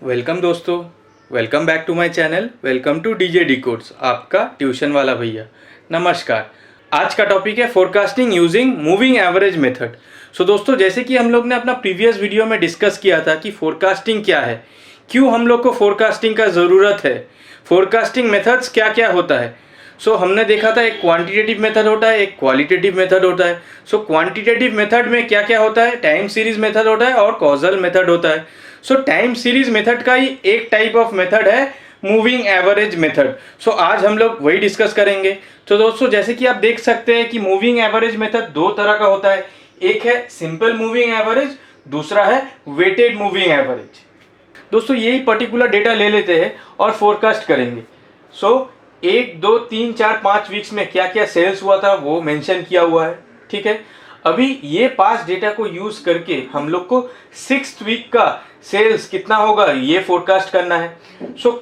Welcome दोस्तों, welcome back to my channel. Welcome to DJ decodes, आपका tuition वाला भैया। नमस्कार। आज का टॉपिक है forecasting using moving average method. So दोस्तों, जैसे कि हम लोग ने अपना प्रीवियस वीडियो में डिस्कस किया था कि फोरकास्टिंग क्या है, क्यों हम लोग को फोरकास्टिंग का ज़रूरत है, फोरकास्टिंग मेथड्स क्या क्या होता है। हमने देखा था एक क्वांटिटेटिव मेथड होता है, एक क्वालिटेटिव मेथड होता है। क्वांटिटेटिव मेथड में क्या क्या होता है, टाइम सीरीज मेथड होता है और कॉजल मेथड होता है। टाइम सीरीज मेथड का ही एक टाइप ऑफ मेथड है मूविंग एवरेज मेथड। आज हम लोग वही डिस्कस करेंगे। तो दोस्तों, जैसे कि आप देख सकते हैं कि मूविंग एवरेज मेथड दो तरह का होता है। एक है सिंपल मूविंग एवरेज, दूसरा है वेटेड मूविंग एवरेज। दोस्तों, यही पर्टिकुलर डेटा ले लेते हैं और फोरकास्ट करेंगे। 1, 2, 3, 4, 5 वीक्स में क्या क्या सेल्स हुआ था वो मेंशन किया हुआ है। ठीक है, अभी ये 5 डेटा को यूज करके हम लोग को 6th वीक का सेल्स कितना होगा ये फोरकास्ट करना है।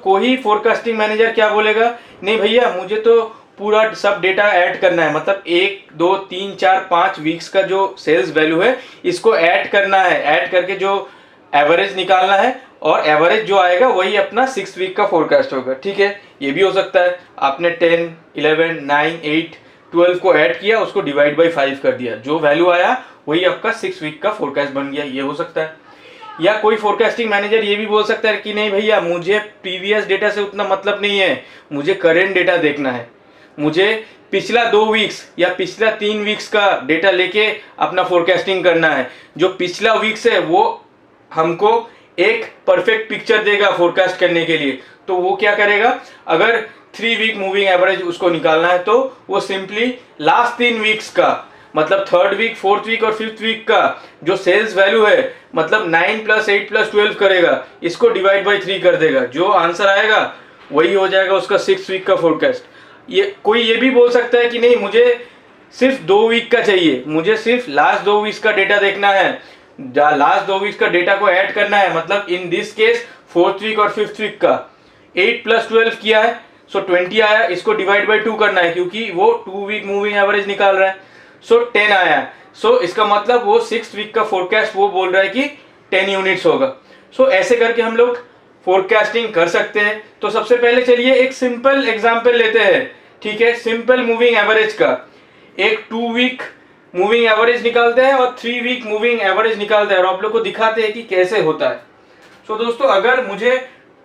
कोई फोरकास्टिंग मैनेजर क्या बोलेगा, नहीं भैया मुझे तो पूरा सब डेटा ऐड करना है, मतलब 1, 2, 3, 4, 5 वीक्स का जो सेल्स वैल्यू है इसको ऐड करना है, ऐड करके जो एवरेज निकालना है और एवरेज जो आएगा वही अपना 6 वीक का फोरकास्ट होगा। ठीक है, ये भी हो सकता है आपने 10, 11, 9, 8, 12 को ऐड किया, उसको डिवाइड बाई 5 कर दिया, जो वैल्यू आया वही आपका 6 वीक का फोरकास्ट बन गया, ये हो सकता है। या कोई फोरकास्टिंग मैनेजर ये भी बोल सकता है कि नहीं भैया मुझे प्रीवियस डेटा से उतना मतलब नहीं है, मुझे करेंट डेटा देखना है, मुझे पिछला 2 वीक्स या पिछला 3 वीक्स का डेटा लेके अपना फोरकास्टिंग करना है। जो पिछला वीक्स है वो हमको एक परफेक्ट पिक्चर देगा फोरकास्ट करने के लिए। तो वो क्या करेगा, अगर 3 वीक मूविंग एवरेज उसको निकालना है तो वो सिंपली लास्ट 3 वीक्स का, मतलब 3rd वीक, 4th वीक और 5th वीक का जो सेल्स वैल्यू है, मतलब 9 + 8 + 12 करेगा, इसको डिवाइड बाई 3 कर देगा, जो आंसर आएगा वही हो जाएगा उसका 6 वीक का फोरकास्ट। कोई ये भी बोल सकता है कि नहीं मुझे सिर्फ 2 वीक का चाहिए, मुझे सिर्फ लास्ट 2 वीक्स का डेटा देखना है, लास्ट 2 वीक्स का डेटा को ऐड करना है, मतलब in this case 4th week और 5th वीक का 8 + 12 किया है, 20 आया, इसको डिवाइड बाई 2 करना है क्योंकि वो 2 वीक मूविंग एवरेज निकाल रहा है। 10 आया, इसका मतलब वो 6th वीक का फोरकास्ट वो बोल रहा है कि 10 यूनिट्स होगा। ऐसे करके हम लोग फोरकास्टिंग कर सकते हैं। तो सबसे पहले चलिए एक सिंपल एग्जांपल लेते हैं। ठीक है, सिंपल मूविंग एवरेज का एक 2 वीक मूविंग एवरेज निकालते हैं और 3 वीक मूविंग एवरेज निकालते हैं और आप लोग को दिखाते हैं कि कैसे होता है। दोस्तों, अगर मुझे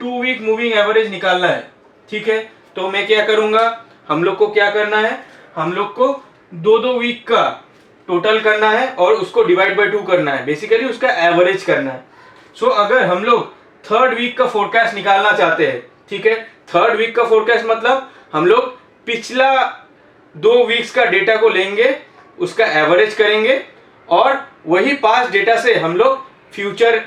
2 वीक मूविंग एवरेज निकालना है, ठीक है, तो मैं क्या करूंगा, हम लोग को क्या करना है, हम लोग को 2-2 वीक का टोटल करना है और उसको डिवाइड बाई 2 करना है, बेसिकली उसका एवरेज करना है। अगर हम लोग 3rd वीक का फोरकास्ट निकालना चाहते हैं, ठीक है, 3rd वीक का फोरकास्ट मतलब हम लोग पिछला 2 वीक्स का डेटा को लेंगे, उसका एवरेज करेंगे और वही 5 डेटा से हम लोग फ्यूचर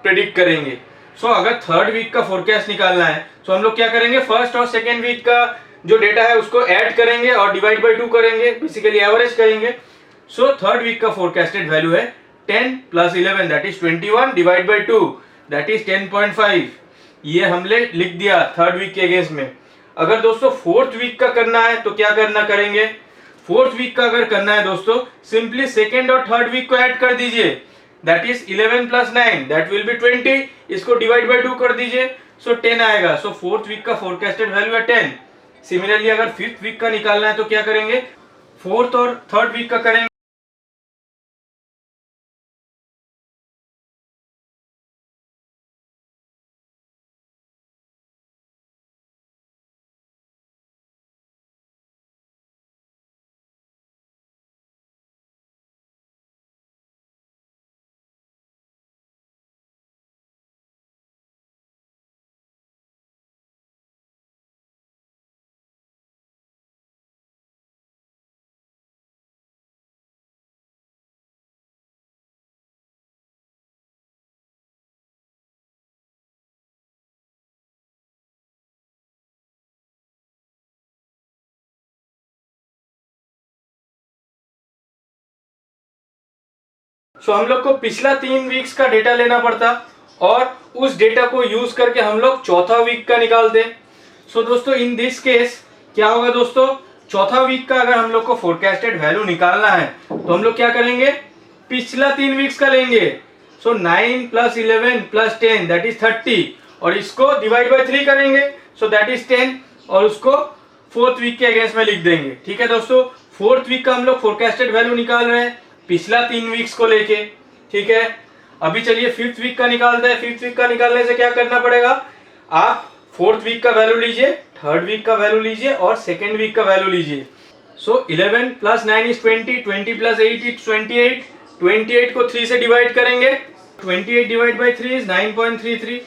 प्रेडिक्ट करेंगे। अगर 3rd वीक का फोरकास्ट निकालना है तो हम लोग क्या करेंगे, 1st और 2nd वीक का जो डेटा है उसको ऐड करेंगे और डिवाइड बाई 2 करेंगे, बेसिकली एवरेज करेंगे। 3rd वीक का फोरकास्टेड वैल्यू है 10 + 11 that is 21 divide by 2 that is 10.5। ये हमने लिख दिया 3rd वीक के अगेंस्ट में। अगर दोस्तों 4th वीक का करना है तो क्या करेंगे, 4th वीक का अगर करना है दोस्तों, सिंपली 2nd और 3rd वीक को ऐड कर दीजिए, that is 11 + 9 that will be 20, इसको डिवाइड बाई 2 कर दीजिए, 10 आएगा। 4th वीक का फोरकास्टेड वैल्यू है 10। सिमिलरली अगर 5th वीक का निकालना है तो क्या करेंगे, 4th और 3rd वीक का करेंगे। हम लोग को पिछला 3 वीक्स का डेटा लेना पड़ता और उस डेटा को यूज करके हम लोग 4था वीक का निकालते। दोस्तों, इन दिस केस क्या होगा दोस्तों, 4था वीक का अगर हम लोग को फोरकास्टेड वैल्यू निकालना है तो हम लोग क्या करेंगे, पिछला 3 वीक्स का लेंगे। 9 + 11 + 10 दैट इज 30 और इसको डिवाइड बाय 3 करेंगे, सो दैट इज 10, और उसको 4th वीक के अगेंस्ट में लिख देंगे। ठीक है दोस्तों, 4th वीक का हम लोग फोरकास्टेड वैल्यू निकाल रहे हैं पिछला 3 वीक्स को लेके। ठीक है, अभी चलिए 5th वीक का निकालते हैं। 5th वीक का निकालने से क्या करना पड़ेगा, आप 4th वीक का वैल्यू लीजिए, 3rd वीक का वैल्यू लीजिए और 2nd वीक का वैल्यू लीजिए। सो 11 + 9 इज 20, 20 + 8 इज 28, 28 को 3 से डिवाइड करेंगे, 28 डिवाइड बाई 3 इज 9.33।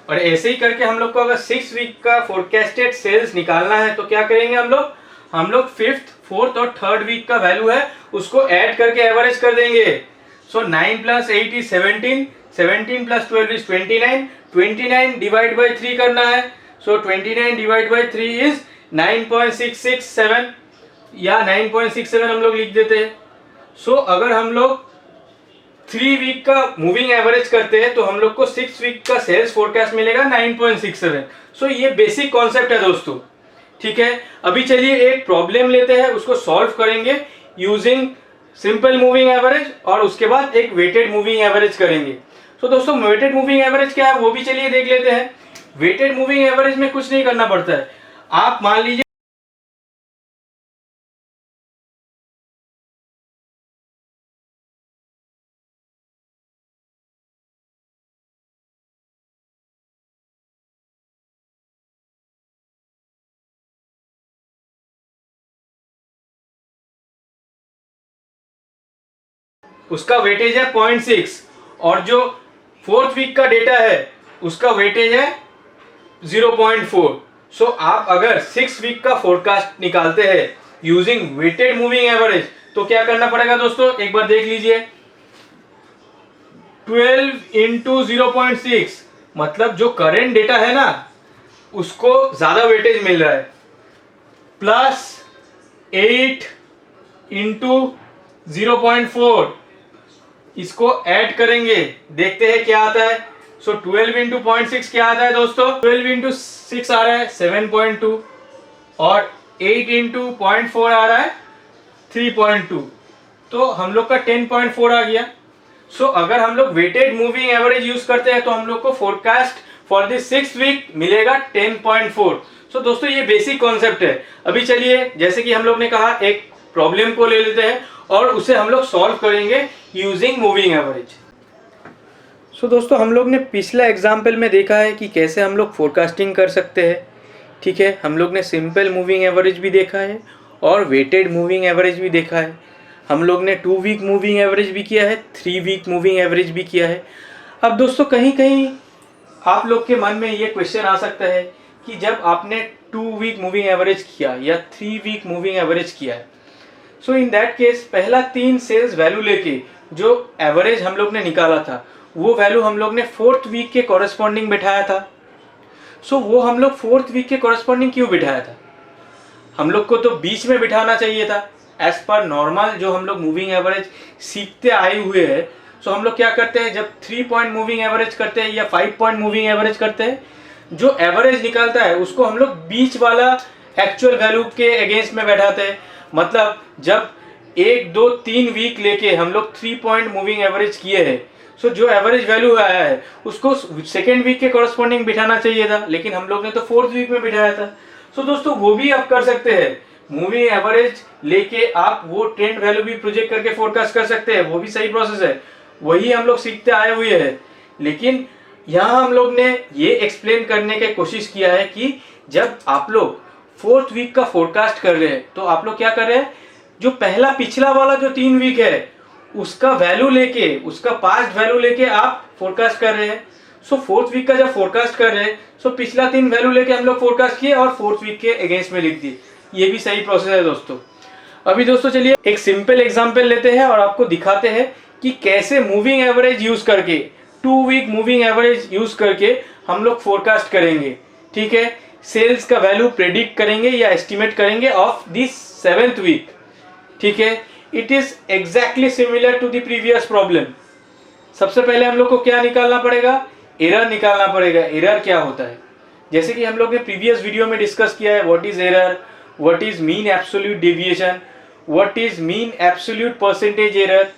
और ऐसे ही करके हम लोग को अगर 6 वीक का फोरकास्टेड सेल्स निकालना है तो क्या करेंगे हम लोग 5th, 4th और 3rd वीक का वैल्यू है उसको ऐड करके एवरेज कर देंगे। सो 9 + 8 इज 17, 17 + 12 इज 29, 29 डिवाइड बाई 3 करना है। सो 29 डिवाइड बाई 3 इज 9.667 या 9.67 हम लोग लिख देते हैं। सो अगर हम लोग 3 वीक का मूविंग एवरेज करते हैं तो हम लोग को 6 वीक का सेल्स फोरकास्ट मिलेगा 9.67। सो ये बेसिक कॉन्सेप्ट है दोस्तों। ठीक है, अभी चलिए एक प्रॉब्लम लेते हैं, उसको सॉल्व करेंगे यूजिंग सिंपल मूविंग एवरेज, और उसके बाद एक वेटेड मूविंग एवरेज करेंगे। तो दोस्तों वेटेड मूविंग एवरेज क्या है वो भी चलिए देख लेते हैं। वेटेड मूविंग एवरेज में कुछ नहीं करना पड़ता है। आप मान लीजिए उसका वेटेज है 0.6 और जो 4th वीक का डेटा है उसका वेटेज है 0.4। सो आप अगर 6 वीक का फोरकास्ट निकालते हैं यूजिंग वेटेड मूविंग एवरेज तो क्या करना पड़ेगा दोस्तों, एक बार देख लीजिए। 12 × 0.6 मतलब जो करेंट डेटा है ना उसको ज्यादा वेटेज मिल रहा है, प्लस 8 × 0.4 इसको ऐड करेंगे, देखते हैं क्या आता है। सो 12 × 0.6 क्या आता है दोस्तों, 12 × 6 आ रहा है 7.2 और 8 × 0.4 आ रहा है 3.2, तो हम लोग का 10.4 आ गया। सो अगर हम लोग वेटेड मूविंग एवरेज यूज करते हैं तो हम लोग को forecast for the 6th week मिलेगा 10.4। सो दोस्तों ये बेसिक कॉन्सेप्ट है। अभी चलिए जैसे कि हम लोग ने कहा एक प्रॉब्लम को ले लेते हैं और उसे हम लोग सॉल्व करेंगे यूजिंग मूविंग एवरेज। सो दोस्तों हम लोग ने पिछला एग्जाम्पल में देखा है कि कैसे हम लोग फोरकास्टिंग कर सकते हैं। ठीक है, हम लोग ने सिंपल मूविंग एवरेज भी देखा है और वेटेड मूविंग एवरेज भी देखा है। हम लोग ने 2 वीक मूविंग एवरेज भी किया है, 3 वीक मूविंग एवरेज भी किया है। अब दोस्तों कहीं कहीं आप लोग के मन में ये क्वेश्चन आ सकता है कि जब आपने 2 वीक मूविंग एवरेज किया या 3 वीक मूविंग एवरेज किया है, सो इन दैट केस पहला 3 सेल्स वैल्यू लेके जो एवरेज हम लोग ने निकाला था वो वैल्यू हम लोग ने 4th वीक के कॉरेस्पॉन्डिंग बिठाया था। सो वो हम लोग 4th वीक के कॉरेस्पॉन्डिंग क्यों बिठाया था, हम लोग को तो बीच में बिठाना चाहिए था। एज पर नॉर्मल जो हम लोग मूविंग एवरेज सीखते आए हुए हैं, सो हम लोग क्या करते हैं जब 3 पॉइंट मूविंग एवरेज करते हैं या 5 पॉइंट मूविंग एवरेज करते हैं, जो एवरेज निकालता है उसको हम लोग बीच वाला एक्चुअल वैल्यू के अगेंस्ट में बैठाते हैं। मतलब जब 1, 2, 3 वीक लेके हम लोग 3 पॉइंट मूविंग एवरेज किए हैं, सो जो एवरेज वैल्यू आया है उसको 2nd वीक के कॉरेस्पॉन्डिंग बिठाना चाहिए था, लेकिन हम लोग ने तो 4th वीक में बिठाया था। सो दोस्तों वो भी आप कर सकते हैं, मूविंग एवरेज लेके आप वो ट्रेंड वैल्यू भी प्रोजेक्ट करके फोरकास्ट कर सकते हैं, वो भी सही प्रोसेस है, वही हम लोग सीखते आए हुए हैं। लेकिन यहाँ हम लोग ने ये एक्सप्लेन करने की कोशिश किया है कि जब आप लोग 4th वीक का फोरकास्ट कर रहे हैं तो आप लोग क्या कर रहे हैं, जो पहला पिछला वाला जो 3 वीक है उसका वैल्यू लेके, उसका पास्ट वैल्यू लेके आप फोरकास्ट कर रहे हैं। सो 4th वीक का जब फोरकास्ट कर रहे हैं सो पिछला 3 वैल्यू लेके हम लोग फोरकास्ट किए और 4th वीक के अगेंस्ट में लिख दिए, ये भी सही प्रोसेस है दोस्तों। अभी दोस्तों चलिए एक सिंपल एग्जांपल लेते हैं और आपको दिखाते हैं कि कैसे मूविंग एवरेज यूज करके, 2 वीक मूविंग एवरेज यूज करके हम लोग फोरकास्ट करेंगे। ठीक है, सेल्स का वैल्यू प्रेडिक्ट करेंगे या एस्टिमेट करेंगे ऑफ दिस 7th वीक। ठीक है, it is exactly similar to the previous problem. सबसे पहले हम लोग को क्या निकालना पड़ेगा, एरर निकालना पड़ेगा। एरर क्या होता है, जैसे कि हम लोग ने प्रीवियस वीडियो में डिस्कस किया है, what is error, what is mean absolute deviation, what is mean absolute percentage error,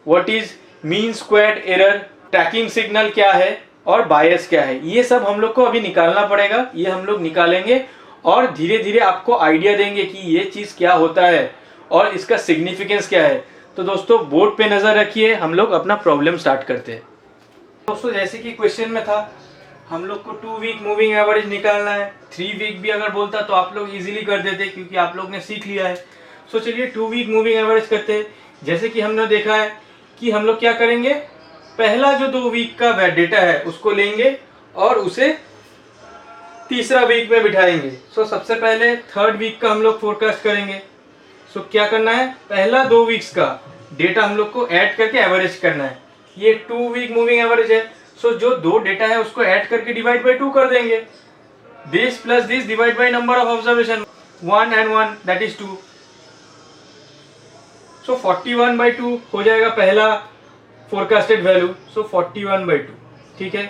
what is mean squared error, tracking signal क्या है, और बायस क्या है, ये सब हम लोग को अभी निकालना पड़ेगा। ये हम लोग निकालेंगे और धीरे धीरे आपको आइडिया देंगे कि ये चीज़ क्या होता है और इसका सिग्निफिकेंस क्या है। तो दोस्तों बोर्ड पे नज़र रखिए, हम लोग अपना प्रॉब्लम स्टार्ट करते हैं। दोस्तों जैसे कि क्वेश्चन में था, हम लोग को 2 वीक मूविंग एवरेज निकालना है। 3 वीक भी अगर बोलता तो आप लोग इजीली कर देते, क्योंकि आप लोग ने सीख लिया है। सो चलिए 2 वीक मूविंग एवरेज करते हैं। जैसे कि हमने देखा है कि हम लोग क्या करेंगे, पहला जो 2 वीक का डेटा है उसको लेंगे और उसे तीसरा वीक में बिठाएंगे। सो सबसे पहले 3rd वीक का हम लोग फोरकास्ट करेंगे। सो क्या करना है, पहला 2 वीक्स का डेटा हम लोग को ऐड करके एवरेज करना है। ये 2 वीक मूविंग एवरेज है। सो जो 2 डेटा है उसको ऐड करके डिवाइड बाय 2 कर देंगे। This plus this divide by number of observation, 1 and 1 that is 2। सो 41/2 हो जाएगा पहला फोरकास्टेड वैल्यू। सो 41/2, ठीक है।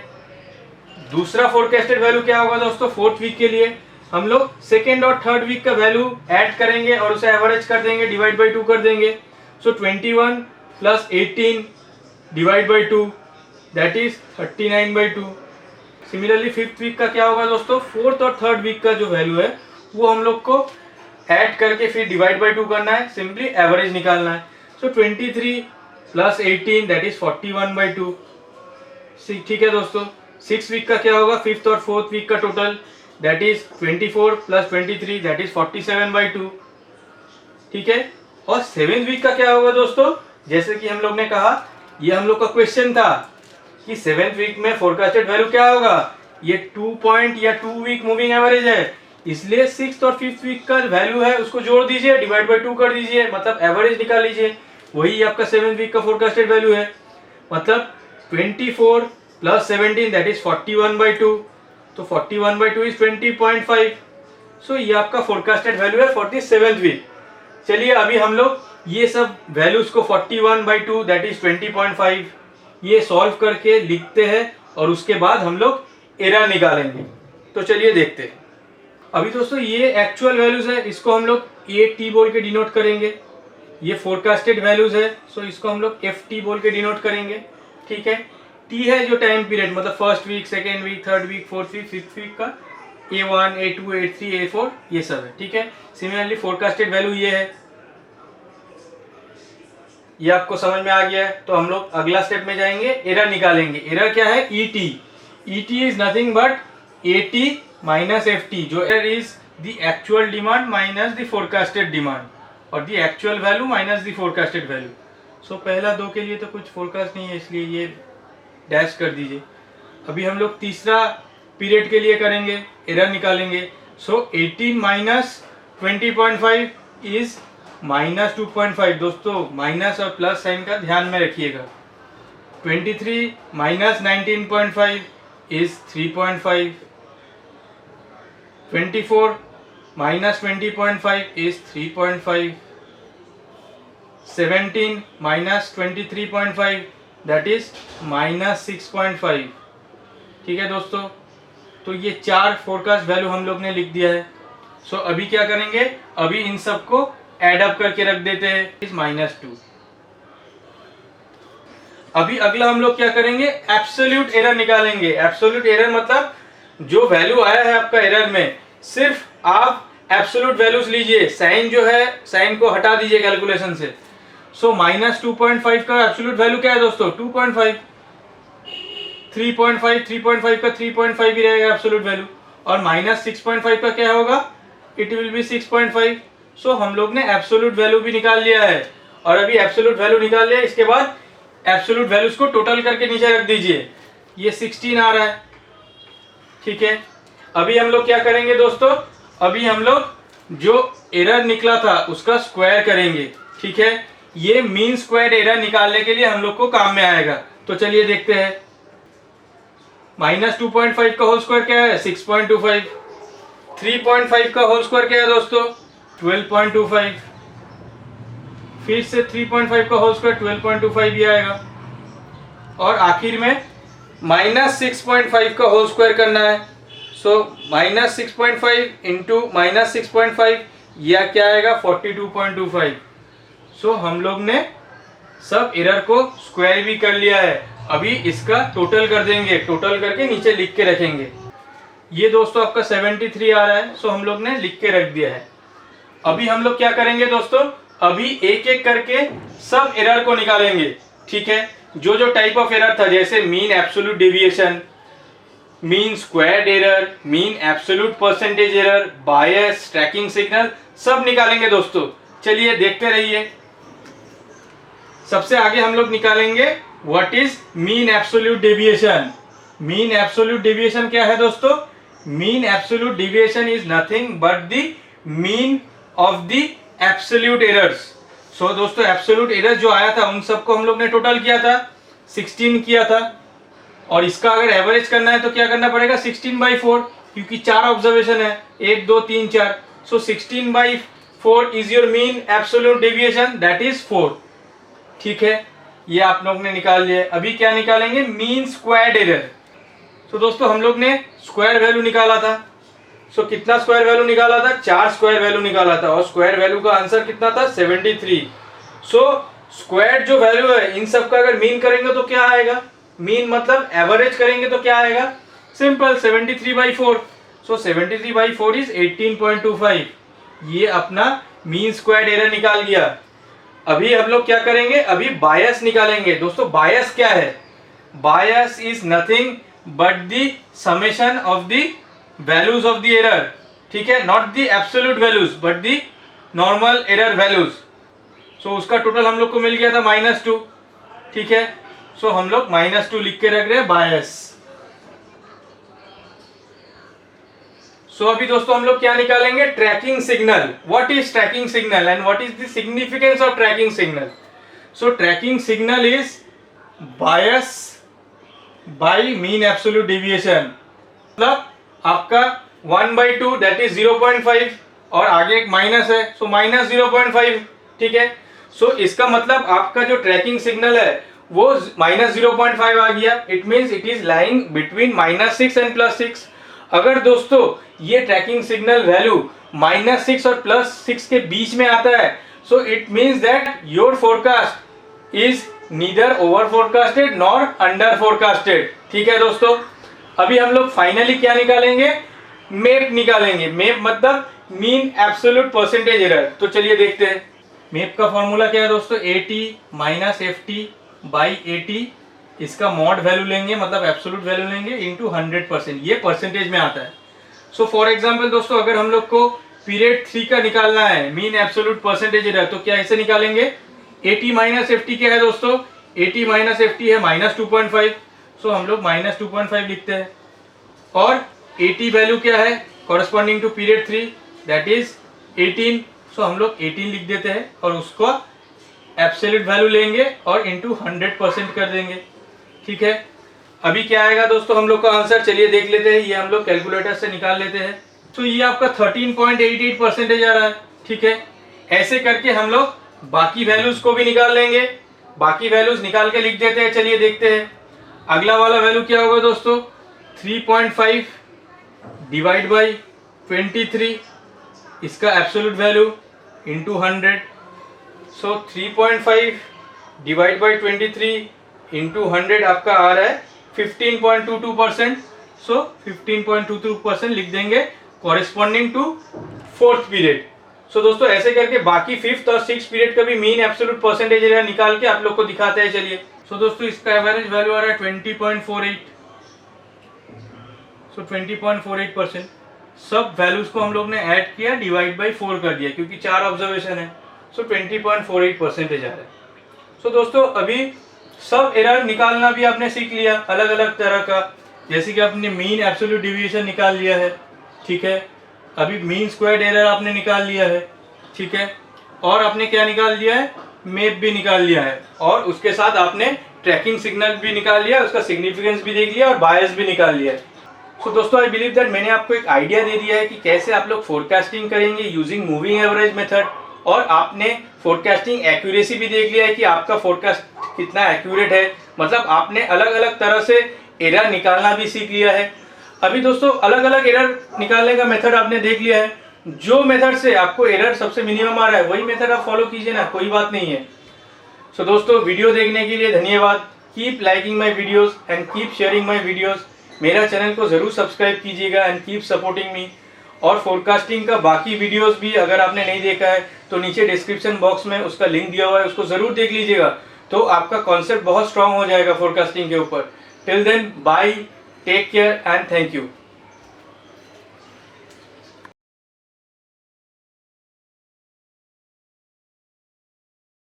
दूसरा फोरकास्टेड वैल्यू क्या होगा दोस्तों, 4th वीक के लिए हम लोग 2nd और 3rd वीक का वैल्यू ऐड करेंगे और उसे एवरेज कर देंगे, डिवाइड बाय 2 कर देंगे। So 21 plus 18 divide by 2 that is 39/2। Similarly 5th week का क्या होगा दोस्तों, 4th और 3rd वीक का जो वैल्यू है वो हम लोग को ऐड करके फिर डिवाइड बाय 2 करना है, सिंपली एवरेज निकालना है। सो 23 प्लस 18 दैट इज 41/2, ठीक है दोस्तों। 6th वीक का क्या होगा, 5th और 4th वीक का total that is 24 plus 23 that is 47/2, ठीक है। और 7th वीक का क्या होगा दोस्तों, जैसे कि हम लोग ने कहा, ये हम लोग का क्वेश्चन था कि 7th वीक में फोरकास्टेड वैल्यू क्या होगा, ये 2 पॉइंट या 2 वीक मूविंग एवरेज है, इसलिए 6th और 5th वीक का वैल्यू है उसको जोड़ दीजिए, डिवाइड बाय 2 कर दीजिए, मतलब एवरेज निकाल लीजिए। वही आपका 7th वीक का फोरकास्टेड वैल्यू है, मतलब 24 प्लस 17 दैट इज 41/2। तो 41/2 इज 20.5। सो ये आपका फोरकास्टेड वैल्यू है फॉर द 7th वीक। चलिए अभी हम लोग ये सब वैल्यूज को 41/2 दैट इज 20.5 ये सॉल्व करके लिखते हैं और उसके बाद हम लोग एरर निकालेंगे। तो चलिए देखते हैं। अभी दोस्तों ये एक्चुअल वैल्यूज है, इसको हम लोग AT बोल के डिनोट करेंगे। ये फोरकास्टेड वैल्यूज है, सो इसको हम लोग FT बोल के डिनोट करेंगे, ठीक है। T है जो टाइम पीरियड, मतलब 1st week, 2nd week, 3rd week, 4th week, 5th week का A1, A2, A3, A4 ये सब है, ठीक है। सिमिलरली फोरकास्टेड वैल्यू ये है, ये आपको समझ में आ गया है। तो हम लोग अगला स्टेप में जाएंगे, एरर निकालेंगे। एरर क्या है, ET। ET is nothing but AT minus FT, जो error is the actual demand minus the forecasted demand और the actual value minus the forecasted value. So पहला 2 के लिए तो कुछ फोरकास्ट नहीं है, इसलिए ये डैश कर दीजिए। अभी हम लोग तीसरा पीरियड के लिए करेंगे, एरर निकालेंगे। सो 18 माइनस 20.5 इज माइनस 2.5। दोस्तों माइनस और प्लस साइन का ध्यान में रखिएगा। 23 minus 19.5 is 3.5। 24 minus 20.5 is 3.5। 17 minus 23.5 that is minus 6.5, ठीक है दोस्तों। तो ये 4 फोरकास्ट वैल्यू हम लोग ने लिख दिया है। सो अभी क्या करेंगे, अभी इन सबको एड अप करके रख देते हैं, इज -2। अभी अगला हम लोग क्या करेंगे, एब्सोल्यूट एरर निकालेंगे। एब्सोल्यूट एरर मतलब जो वैल्यू आया है आपका एरर में, सिर्फ आप एब्सोल्यूट वैल्यूज लीजिए, साइन जो है साइन को हटा दीजिए कैलकुलेशन से। सो -2.5 का एब्सोल्यूट वैल्यू क्या है दोस्तों, 2.5। 3.5 का 3.5 ही रहेगा एब्सोल्यूट वैल्यू, और -6.5 का क्या होगा, इट विल बी 6.5। सो हम लोग ने एब्सोल्यूट वैल्यू भी निकाल लिया है। और अभी एब्सोल्यूट वैल्यू निकाल लिया, इसके बाद एब्सोल्यूट वैल्यूज को टोटल करके नीचे रख दीजिए, ये 16 आ रहा है, ठीक है। अभी हम लोग क्या करेंगे दोस्तों, अभी हम लोग जो एरर निकला था उसका स्क्वायर करेंगे, ठीक है। ये मीन स्क्वायर एरर निकालने के लिए हम लोग को काम में आएगा। तो चलिए देखते हैं। -2.5 का होल स्क्वायर क्या है, 6.25। 3.5 का होल स्क्वायर क्या है दोस्तों, 12.25। फिर से 3.5 का होल स्क्वायर 12.25 भी आएगा। और आखिर में -6.5 का होल स्क्वायर करना है। सो -6.5 इंटू -6.5 यह क्या आएगा, 42.25। सो हम लोग ने सब एरर को स्क्वायर भी कर लिया है। अभी इसका टोटल कर देंगे, टोटल करके नीचे लिख के रखेंगे। ये दोस्तों आपका 73 आ रहा है, सो हम लोग ने लिख के रख दिया है। अभी हम लोग क्या करेंगे दोस्तों, अभी एक एक करके सब एरर को निकालेंगे, ठीक है। जो जो टाइप ऑफ एरर था, जैसे mean absolute deviation, mean squared error, mean absolute percentage error, bias, tracking signal, सब निकालेंगे दोस्तों। चलिए देखते रहिए। सबसे आगे हम लोग निकालेंगे what is mean absolute deviation. Mean absolute deviation क्या है दोस्तों? Mean absolute deviation is nothing but the mean of the absolute errors. So दोस्तों एब्सोल्यूट एरर जो आया था उन सबको हम लोग ने टोटल किया था, 16 किया था। और इसका अगर एवरेज करना है तो क्या करना पड़ेगा, 16/4, क्योंकि 4 ऑब्जर्वेशन है, 1 2 3 4। सो 16/4 is your mean absolute deviation, that is 4, ठीक है। ये आप लोग ने निकाल लिया। अभी क्या निकालेंगे, मीन स्क्वायर्ड एरर। तो दोस्तों हम लोग ने स्क्वायर वैल्यू निकाला था। सो कितना स्क्वायर वैल्यू निकाला था, 4 स्क्वायर वैल्यू निकाला था, और स्क्वायर वैल्यू का आंसर कितना था, 73। सो स्क्वायर जो वैल्यू है इन सब का अगर मीन करेंगे तो क्या आएगा, मीन मतलब एवरेज करेंगे तो क्या आएगा, सिंपल 73/4। So 73/4 is 18.25। ये अपना मीन स्क्वायर्ड एरर निकाल गया। अभी हम लोग क्या करेंगे, अभी बायस निकालेंगे। दोस्तों बायस क्या है, bias is nothing but the summation of the values of the error, ठीक है, not the absolute values but the normal error values. So उसका टोटल हम लोग को मिल गया था -2, ठीक है। सो हम लोग -2 लिख के रख रहे हैं बायस। सो अभी दोस्तों हम लोग क्या निकालेंगे, tracking signal. What is tracking signal and what is the significance of tracking signal. So tracking signal is bias by mean absolute deviation. मतलब आपका 1/2 दैट इज 0.5, और आगे एक माइनस है, सो -0.5, ठीक है। सो इसका मतलब आपका जो ट्रैकिंग सिग्नल है वो -0.5 आ गया। It means it is lying between -6 and +6। अगर दोस्तों ये ट्रैकिंग सिग्नल वैल्यू -6 और +6 के बीच में आता है, so it means that your forecast is neither over forecasted nor under forecasted, ठीक है दोस्तों। अभी हम लोग फाइनली क्या निकालेंगे, मेप निकालेंगे। मेप मतलब मीन एब्सोल्यूट परसेंटेज एरर। तो चलिए देखते हैं। मेप का फॉर्मूला क्या है दोस्तों, AT - FT/AT। इसका मॉड वैल्यू लेंगे, मतलब एब्सोल्यूट वैल्यू लेंगे, इंटू 100%। ये परसेंटेज में आता है। सो फॉर एग्जाम्पल दोस्तों अगर हम लोग को पीरियड 3 का निकालना है मीन एब्सोल्यूट परसेंटेज एरर, तो क्या ऐसे निकालेंगे, AT - FT क्या है दोस्तों, AT - FT है -2.5। सो हम लोग -2.5 लिखते हैं। और AT वैल्यू क्या है, corresponding to period 3, that is 18। So हम लोग 18 लिख देते हैं और उसको एब्सोल्यूट वैल्यू लेंगे और इंटू 100% कर देंगे, ठीक है। अभी क्या आएगा दोस्तों हम लोग का आंसर, चलिए देख लेते हैं। ये हम लोग कैलकुलेटर से निकाल लेते हैं। तो ये आपका 13.88% आ रहा है, ठीक है। ऐसे करके हम लोग बाकी वैल्यूज को भी निकाल लेंगे। बाकी वैल्यूज निकाल के लिख देते हैं, चलिए देखते हैं। अगला वाला वैल्यू क्या होगा दोस्तों, 3.5 डिवाइड बाई 23, इसका absolute value into 100। So 3.5 divide by 23 into 100 आपका आ रहा है 15.22%। सो 15.22% लिख देंगे कॉरेस्पॉन्डिंग टू 4th पीरियड। सो दोस्तों ऐसे करके बाकी 5th और 6th पीरियड का भी मीन एब्सोल्यूट परसेंटेज एरिया निकाल के आप लोग को दिखाते हैं, चलिए। सो दोस्तों इसका एवरेज वैल्यू आ रहा है 20.48। सो 20.48%। सब वैल्यूज को हम लोग ने ऐड किया, डिवाइड बाई 4 कर दिया, क्योंकि 4 ऑब्जर्वेशन है। सो 20.48% आ रहा है। सो दोस्तों अभी सब एरर निकालना भी आपने सीख लिया, अलग अलग तरह का। जैसे कि आपने मीन एब्सोल्यूट डेविएशन निकाल लिया है, ठीक है। अभी मीन स्क्वायर्ड एरर आपने निकाल लिया है, ठीक है। और आपने क्या निकाल लिया है, मेप भी निकाल लिया है, और उसके साथ आपने ट्रैकिंग सिग्नल भी निकाल लिया, उसका सिग्निफिकेंस भी देख लिया और बायस भी निकाल लिया है। सो दोस्तों आई बिलीव दैट मैंने आपको एक आइडिया दे दिया है कि कैसे आप लोग फोरकास्टिंग करेंगे यूजिंग मूविंग एवरेज मेथड। और आपने फोरकास्टिंग एक्यूरेसी भी देख लिया है कि आपका फोरकास्ट कितना एक्यूरेट है। मतलब आपने अलग अलग तरह से एरर निकालना भी सीख लिया है। अभी दोस्तों अलग अलग एरर निकालने का मेथड आपने देख लिया है। जो मेथड से आपको एरर सबसे मिनिमम आ रहा है वही मेथड आप फॉलो कीजिए ना, कोई बात नहीं है। सो दोस्तों वीडियो देखने के लिए धन्यवाद। Keep liking my videos and keep sharing my videos. मेरा चैनल को ज़रूर सब्सक्राइब कीजिएगा एंड कीप सपोर्टिंग मी। और फोरकास्टिंग का बाकी वीडियोस भी अगर आपने नहीं देखा है तो नीचे डिस्क्रिप्शन बॉक्स में उसका लिंक दिया हुआ है, उसको ज़रूर देख लीजिएगा, तो आपका कॉन्सेप्ट बहुत स्ट्रांग हो जाएगा फोरकास्टिंग के ऊपर। Till then bye, take care and thank you.